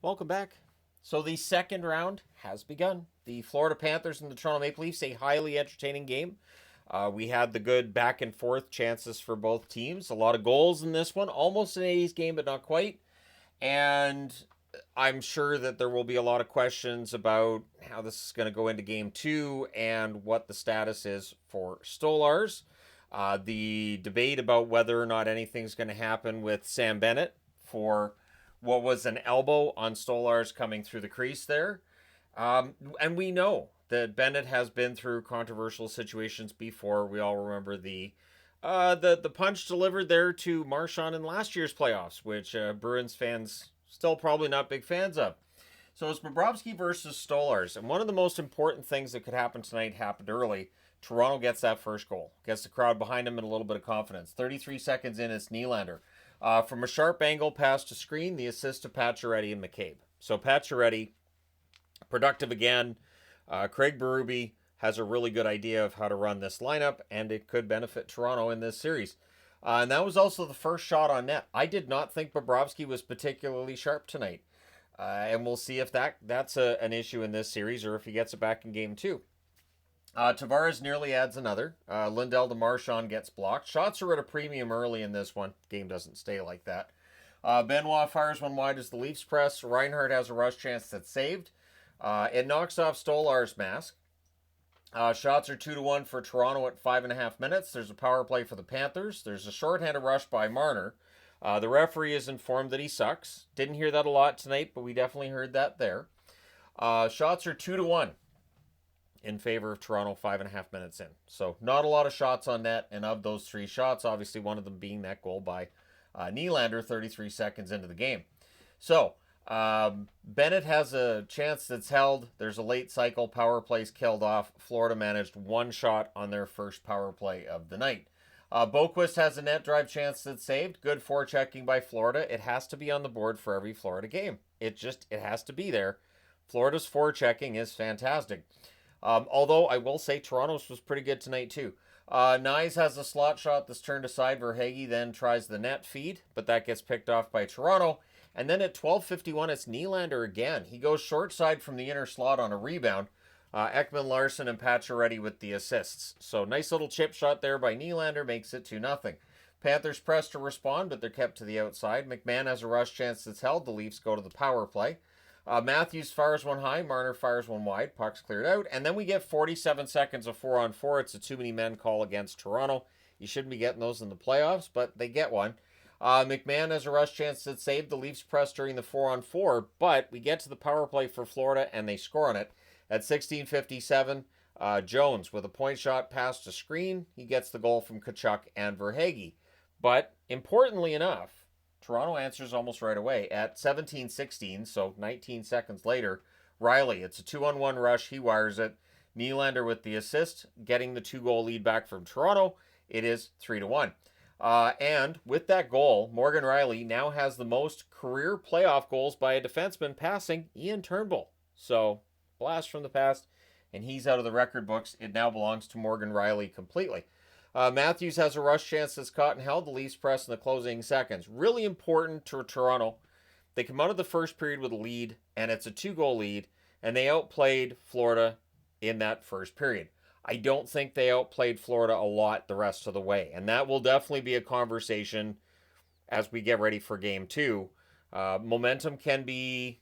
Welcome back. So the second round has begun. The Florida Panthers and the Toronto Maple Leafs, a highly entertaining game. We had the good back and forth chances for both teams. A lot of goals in this one. Almost an A's game, but not quite. And I'm sure that there will be a lot of questions about how this is going to go into game two and what the status is for Stolarz. The debate about whether or not anything's going to happen with Sam Bennett for what was an elbow on Stolarz coming through the crease there. And we know that Bennett has been through controversial situations before. We all remember the punch delivered there to Marchand in last year's playoffs, which Bruins fans still probably not big fans of. So it's Bobrovsky versus Stolarz, and one of the most important things that could happen tonight happened early. Toronto gets that first goal, gets the crowd behind him and a little bit of confidence. 33 seconds in, it's Nylander. From a sharp angle pass to screen, the assist to Pacioretty and McCabe. So Pacioretty, productive again. Craig Berube has a really good idea of how to run this lineup, and it could benefit Toronto in this series. And that was also the first shot on net. I did not think Bobrovsky was particularly sharp tonight. And we'll see if that's an issue in this series or if he gets it back in game two. Tavares nearly adds another. Lindell to Marchand gets blocked. Shots are at a premium early in this one. Game doesn't stay like that. Benoit fires one wide as the Leafs press. Reinhart has a rush chance that's saved. It knocks off Stolar's mask. Shots are 2-1 for Toronto at 5.5 minutes. There's a power play for the Panthers. There's a shorthanded rush by Marner. The referee is informed that he sucks. Didn't hear that a lot tonight, but we definitely heard that there. Shots are 2-1 in favor of Toronto 5.5 minutes in. So not a lot of shots on net, and of those three shots, obviously one of them being that goal by Nylander 33 seconds into the game. So Bennett has a chance that's held. There's a late cycle. Power plays killed off. Florida managed one shot on their first power play of the night. Boquist has a net drive chance that's saved. Good forechecking by Florida. It has to be on the board for every Florida game. It has to be there. Florida's forechecking is fantastic. Although I will say Toronto's was pretty good tonight too. Nyes has a slot shot that's turned aside. Verhaeghe then tries the net feed, but that gets picked off by Toronto. And then at 12:51, it's Nylander again. He goes short side from the inner slot on a rebound. Ekman Larson and Pacioretty with the assists. So nice little chip shot there by Nylander makes it 2-0. Panthers press to respond, but they're kept to the outside. McMahon has a rush chance that's held. The Leafs go to the power play. Matthews fires one high. Marner fires one wide. Puck's cleared out. And then we get 47 seconds of 4-on-4. It's a too many men call against Toronto. You shouldn't be getting those in the playoffs, but they get one. McMahon has a rush chance that's saved. The Leafs press during the 4-on-4, but we get to the power play for Florida, and they score on it. At 16:57, Jones with a point shot pass to screen. He gets the goal from Tkachuk and Verhaeghe. But importantly enough, Toronto answers almost right away. At 17:16, so 19 seconds later, Riley, it's a 2-on-1 rush. He wires it. Nylander with the assist, getting the 2-goal lead back from Toronto. It is 3-1. And with that goal, Morgan Rielly now has the most career playoff goals by a defenseman, passing Ian Turnbull. So, blast from the past, and he's out of the record books. It now belongs to Morgan Rielly completely. Matthews has a rush chance that's caught and held. The Leafs press in the closing seconds. Really important to Toronto. They come out of the first period with a lead, and it's a 2-goal lead, and they outplayed Florida in that first period. I don't think they outplayed Florida a lot the rest of the way, and that will definitely be a conversation as we get ready for game two. Momentum can be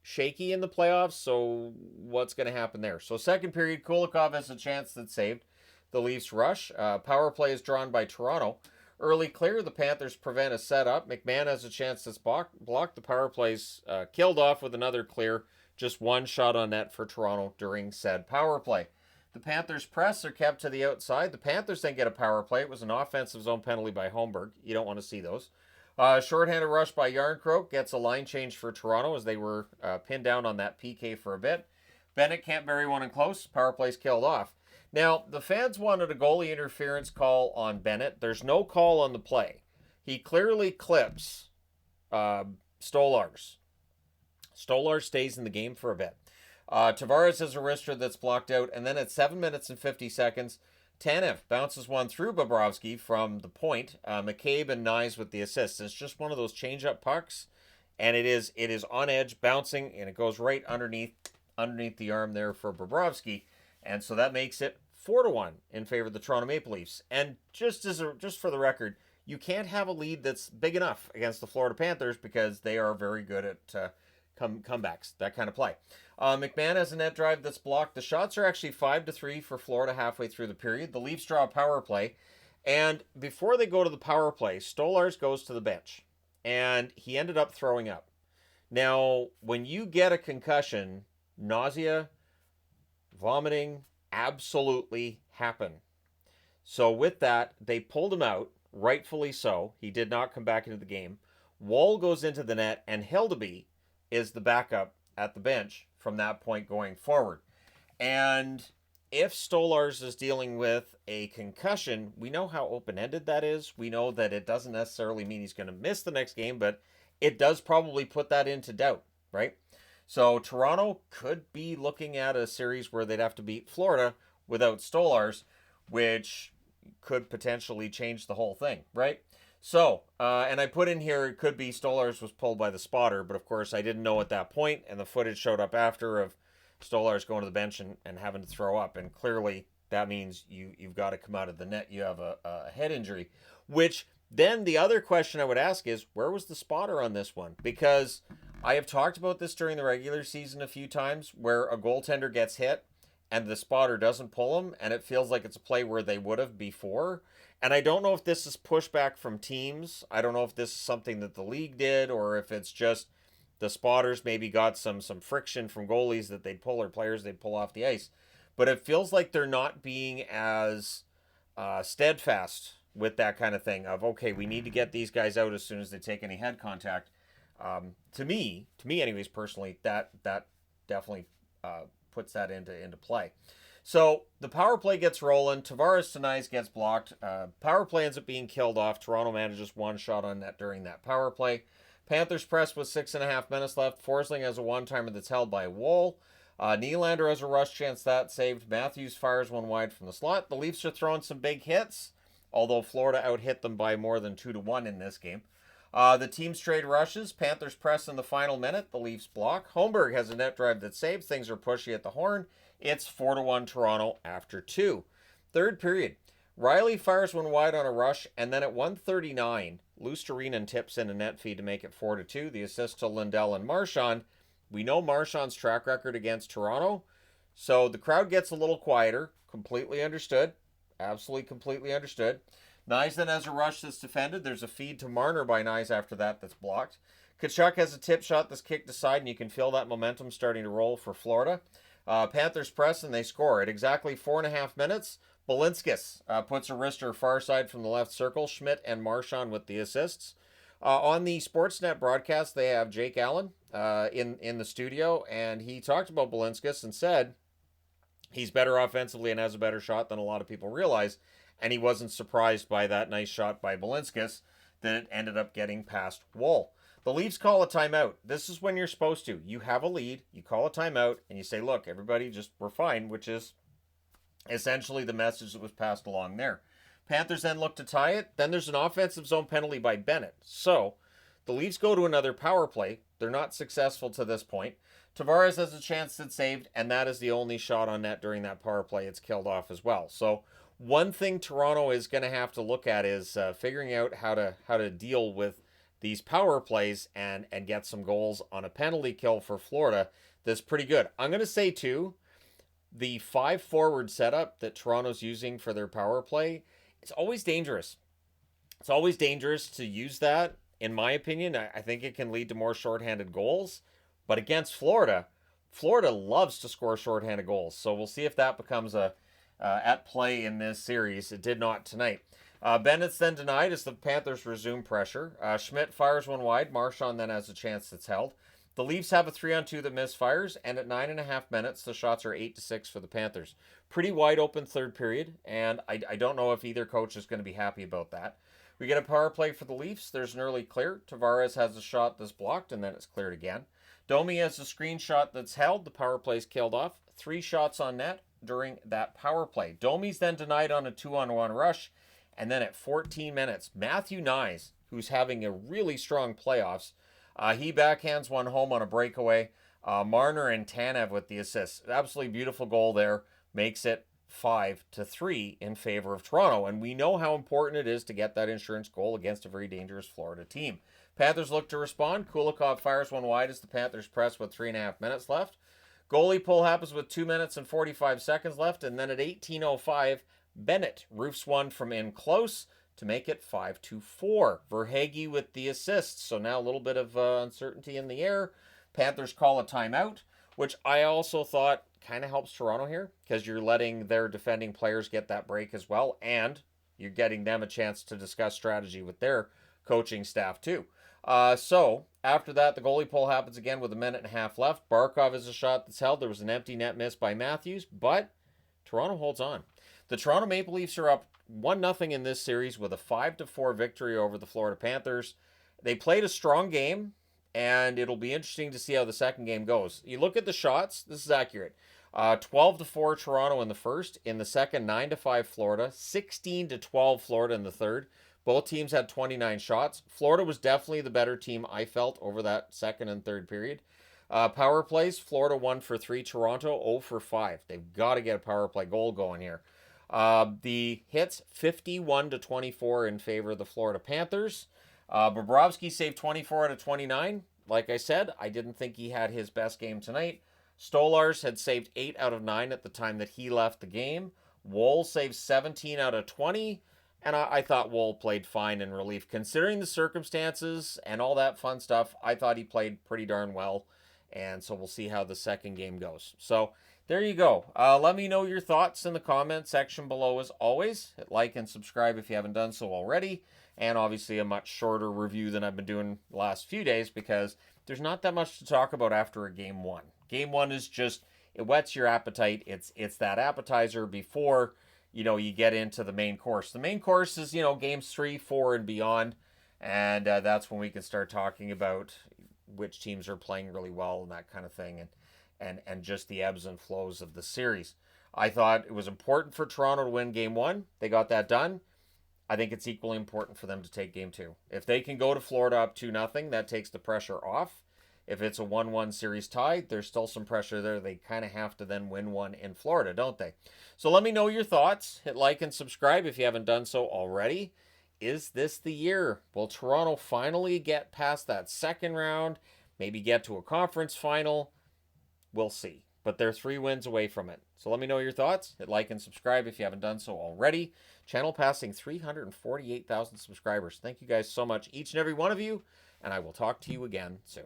shaky in the playoffs, so what's going to happen there? So second period, Kulikov has a chance that's saved. The Leafs rush. Power play is drawn by Toronto. Early clear, the Panthers prevent a setup. McMahon has a chance that's blocked. The power play's killed off with another clear. Just one shot on net for Toronto during said power play. The Panthers press are kept to the outside. The Panthers then get a power play. It was an offensive zone penalty by Holmberg. You don't want to see those. Shorthanded rush by Yarncroke gets a line change for Toronto as they were pinned down on that PK for a bit. Bennett can't bury one in close. Power play's killed off. Now, the fans wanted a goalie interference call on Bennett. There's no call on the play. He clearly clips Stolarz. Stolarz stays in the game for a bit. Tavares has a wrister that's blocked out, and then at 7 minutes and 50 seconds, Tanev bounces one through Bobrovsky from the point. McCabe and Nyes with the assist. It's just one of those change-up pucks. and it is on edge, bouncing, and it goes right underneath the arm there for Bobrovsky, and so that makes it 4-1 in favor of the Toronto Maple Leafs. And just for the record, you can't have a lead that's big enough against the Florida Panthers because they are very good at comebacks, that kind of play. McMahon has a net drive that's blocked. The shots are actually 5-3 for Florida halfway through the period. The Leafs draw a power play, and before they go to the power play, Stolarz goes to the bench, and he ended up throwing up. Now, when you get a concussion, nausea, vomiting absolutely happen. So with that, they pulled him out, rightfully so. He did not come back into the game. Wall goes into the net, and Hildeby is the backup at the bench from that point going forward. And if Stolarz is dealing with a concussion, we know how open-ended that is. We know that it doesn't necessarily mean he's going to miss the next game, but it does probably put that into doubt, right? So Toronto could be looking at a series where they'd have to beat Florida without Stolarz, which could potentially change the whole thing, right? So, and I put in here, it could be Stolarz was pulled by the spotter, but of course I didn't know at that point, and the footage showed up after of Stolarz going to the bench and having to throw up, and clearly that means you've got to come out of the net. You have a head injury, which then the other question I would ask is, where was the spotter on this one? Because I have talked about this during the regular season a few times, where a goaltender gets hit and the spotter doesn't pull him, and it feels like it's a play where they would have before. And I don't know if this is pushback from teams. I don't know if this is something that the league did, or if it's just the spotters maybe got some friction from goalies that they'd pull, or players they'd pull off the ice. But it feels like they're not being as steadfast with that kind of thing of, okay, we need to get these guys out as soon as they take any head contact. To me anyways, personally, that definitely puts that into play. So the power play gets rolling. Tavares Tanais gets blocked. Power play ends up being killed off. Toronto manages one shot on net during that power play. Panthers press with 6.5 minutes left. Forsling has a one-timer that's held by Wall. Nylander has a rush chance that saved. Matthews fires one wide from the slot. The Leafs are throwing some big hits, although Florida out-hit them by more than 2-1 in this game. The teams trade rushes. Panthers press in the final minute. The Leafs block. Holmberg has a net drive that saves. Things are pushy at the horn. It's 4-1 Toronto after 2. Third period. Riley fires one wide on a rush, and then at 1:39, Luostarinen tips in a net feed to make it 4-2. The assist to Lindell and Marchand. We know Marchand's track record against Toronto, so the crowd gets a little quieter. Completely understood. Absolutely completely understood. Nyes then has a rush that's defended. There's a feed to Marner by Nyes after that's blocked. Tkachuk has a tip shot that's kicked aside, and you can feel that momentum starting to roll for Florida. Panthers press, and they score. At exactly 4.5 minutes, Balinskis puts a wrister far side from the left circle. Schmidt and Marchand with the assists. On the Sportsnet broadcast, they have Jake Allen in the studio, and he talked about Balinskis and said he's better offensively and has a better shot than a lot of people realize, and he wasn't surprised by that nice shot by Balinskis that it ended up getting past Wall. The Leafs call a timeout. This is when you're supposed to. You have a lead, you call a timeout, and you say, look, everybody, we're fine, which is essentially the message that was passed along there. Panthers then look to tie it. Then there's an offensive zone penalty by Bennett. So the Leafs go to another power play. They're not successful to this point. Tavares has a chance that's saved, and that is the only shot on net during that power play. It's killed off as well. So one thing Toronto is going to have to look at is figuring out how to deal with these power plays and get some goals on a penalty kill for Florida. That's pretty good. I'm going to say, too, the 5-forward setup that Toronto's using for their power play, it's always dangerous. It's always dangerous to use that, in my opinion. I think it can lead to more shorthanded goals. But against Florida, Florida loves to score shorthanded goals. So we'll see if that becomes at play in this series. It did not tonight. Bennett's then denied as the Panthers resume pressure. Schmidt fires one wide. Marchand then has a chance that's held. The Leafs have a 3-on-2 that misfires, and at 9.5 minutes, the shots are 8-6 for the Panthers. Pretty wide open third period, and I don't know if either coach is going to be happy about that. We get a power play for the Leafs. There's an early clear. Tavares has a shot that's blocked, and then it's cleared again. Domi has a screen shot that's held. The power play's killed off. 3 shots on net during that power play. Domi's then denied on a 2-on-1 rush. And then at 14 minutes, Matthew Nyes, who's having a really strong playoffs, He backhands one home on a breakaway. Marner and Tanev with the assists. Absolutely beautiful goal there. Makes it 5-3 in favor of Toronto. And we know how important it is to get that insurance goal against a very dangerous Florida team. Panthers look to respond. Kulikov fires one wide as the Panthers press with 3.5 minutes left. Goalie pull happens with 2 minutes and 45 seconds left. And then at 18:05, Bennett roofs one from in close to make it 5-4. Verhaeghe with the assist. So now a little bit of uncertainty in the air. Panthers call a timeout, which I also thought kind of helps Toronto here because you're letting their defending players get that break as well, and you're getting them a chance to discuss strategy with their coaching staff too. So after that, the goalie pull happens again with 1.5 minutes left. Barkov is a shot that's held. There was an empty net miss by Matthews, but Toronto holds on. The Toronto Maple Leafs are up 1-0 in this series with a 5-4 victory over the Florida Panthers. They played a strong game, and it'll be interesting to see how the second game goes. You look at the shots, this is accurate. 12-4 Toronto in the first. In the second, 9-5 Florida. 16-12 Florida in the third. Both teams had 29 shots. Florida was definitely the better team, I felt, over that second and third period. Power plays, Florida 1 for 3, Toronto 0 for 5. They've got to get a power play goal going here. The hits, 51-24 in favor of the Florida Panthers. Bobrovsky saved 24 out of 29. Like I said, I didn't think he had his best game tonight. Stolars had saved 8 out of 9 at the time that he left the game. Woll saved 17 out of 20. And I thought Woll played fine in relief. Considering the circumstances and all that fun stuff, I thought he played pretty darn well. And so we'll see how the second game goes. So there you go. Let me know your thoughts in the comment section below as always. Hit like and subscribe if you haven't done so already. And obviously a much shorter review than I've been doing the last few days because there's not that much to talk about after a game one. Game one is just, it whets your appetite. It's that appetizer before, you get into the main course. The main course is, games 3, 4, and beyond. And that's when we can start talking about which teams are playing really well and that kind of thing. And just the ebbs and flows of the series. I thought it was important for Toronto to win game one. They got that done. I think it's equally important for them to take game two. If they can go to Florida up 2-0, that takes the pressure off. If it's a 1-1 series tie, there's still some pressure there. They kind of have to then win one in Florida, don't they? So let me know your thoughts. Hit like and subscribe if you haven't done so already. Is this the year? Will Toronto finally get past that second round? Maybe get to a conference final? We'll see. But they're 3 wins away from it. So let me know your thoughts. Hit like and subscribe if you haven't done so already. Channel passing 348,000 subscribers. Thank you guys so much, each and every one of you. And I will talk to you again soon.